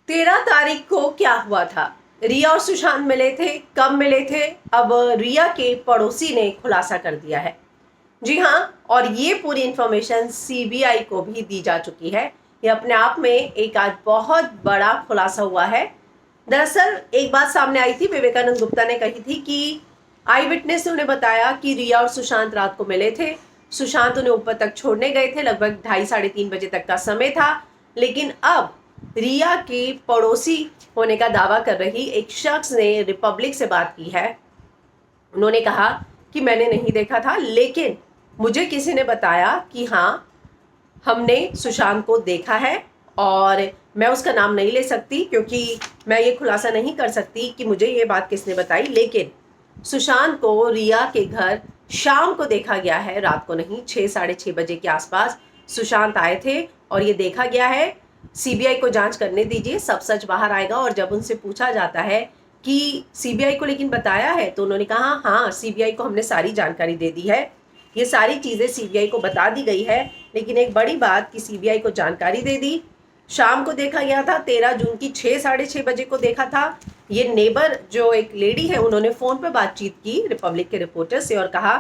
13 तारीख को क्या हुआ था? रिया और सुशांत मिले थे, कब मिले थे? अब रिया के पड़ोसी ने खुलासा कर दिया है। जी हाँ, और ये पूरी इंफॉर्मेशन सीबीआई को भी दी जा चुकी है। ये अपने आप में एक आज बहुत बड़ा खुलासा हुआ है। दरअसल एक बात सामने आई थी, विवेकानंद गुप्ता ने कही थी कि आई विटनेस ने उन्हें बताया कि रिया और सुशांत रात को मिले थे। सुशांत उन्हें ऊपर तक छोड़ने गए थे, लगभग 2:30 साढ़े 3 बजे तक का समय था। लेकिन अब रिया के पड़ोसी होने का दावा कर रही एक शख्स ने रिपब्लिक से बात की है। उन्होंने कहा कि मैंने नहीं देखा था, लेकिन मुझे किसी ने बताया कि हाँ, हमने सुशांत को देखा है। और मैं उसका नाम नहीं ले सकती क्योंकि मैं ये खुलासा नहीं कर सकती कि मुझे ये बात किसने बताई, लेकिन सुशांत को रिया के घर शाम को देखा गया है, रात को नहीं। 6 साढ़े 6 बजे के आसपास सुशांत आए थे और ये देखा गया है। सीबीआई को जांच करने दीजिए, सब सच बाहर आएगा। और जब उनसे पूछा जाता है कि सीबीआई को लेकिन बताया है, तो उन्होंने कहा हाँ, सीबीआई को हमने सारी जानकारी दे दी है, ये सारी चीज़ें सीबीआई को बता दी गई है। लेकिन एक बड़ी बात कि सीबीआई को जानकारी दे दी। शाम को देखा गया था, 13 जून की 6 साढ़े 6 बजे को देखा था। ये नेबर जो एक लेडी है, उन्होंने फ़ोन पर बातचीत की रिपब्लिक के रिपोर्टर से और कहा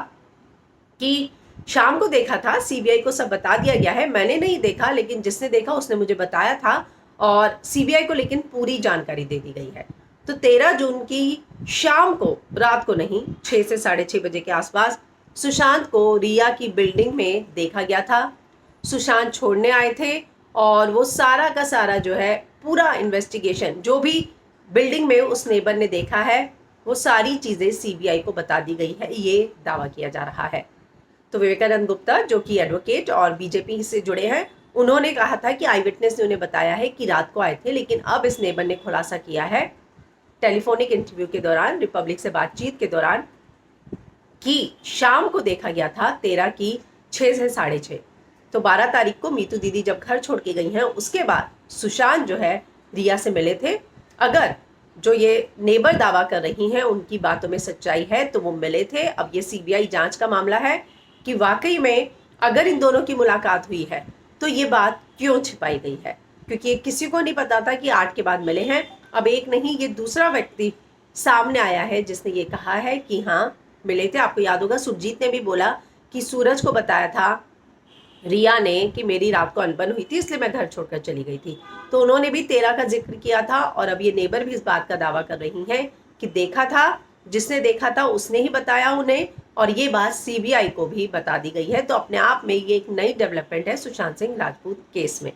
कि शाम को देखा था, सीबीआई को सब बता दिया गया है, मैंने नहीं देखा, लेकिन जिसने देखा उसने मुझे बताया था। और सीबीआई को लेकिन पूरी जानकारी दे दी गई है। तो 13 जून की शाम को, रात को नहीं, 6 से साढ़े 6 बजे के आसपास सुशांत को रिया की बिल्डिंग में देखा गया था। सुशांत छोड़ने आए थे और वो सारा का सारा जो है पूरा इन्वेस्टिगेशन, जो भी बिल्डिंग में उस नेबर ने देखा है, वो सारी चीज़ें सीबीआई को बता दी गई है, ये दावा किया जा रहा है। तो विवेकानंद गुप्ता, जो कि एडवोकेट और बीजेपी से जुड़े हैं, उन्होंने कहा था कि आई विटनेस ने उन्हें बताया है कि रात को आए थे। लेकिन अब इस नेबर ने खुलासा किया है टेलीफोनिक इंटरव्यू के दौरान, रिपब्लिक से बातचीत के दौरान, कि शाम को देखा गया था 13 की 6 से साढ़े 6। तो 12 तारीख को मीतू दीदी जब घर छोड़ के गई हैं, उसके बाद सुशांत जो है रिया से मिले थे। अगर जो ये नेबर दावा कर रही हैं उनकी बातों में सच्चाई है तो वो मिले थे। अब ये सीबीआई जांच का मामला है कि वाकई में अगर इन दोनों की मुलाकात हुई है तो ये बात क्यों छिपाई गई है, क्योंकि ये किसी को नहीं पता था कि 8 के बाद मिले हैं। अब एक नहीं, ये दूसरा व्यक्ति सामने आया है जिसने ये कहा है कि हाँ, मिले थे। आपको याद होगा सुरजीत ने भी बोला कि सूरज को बताया था रिया ने कि मेरी रात को अनबन हुई थी, इसलिए मैं घर छोड़कर चली गई थी। तो उन्होंने भी 13 का जिक्र किया था। और अब ये नेबर भी इस बात का दावा कर रही हैं कि देखा था, जिसने देखा था उसने ही बताया उन्हें। और ये बात सीबीआई को भी बता दी गई है। तो अपने आप में ये एक नई डेवलपमेंट है सुशांत सिंह राजपूत केस में।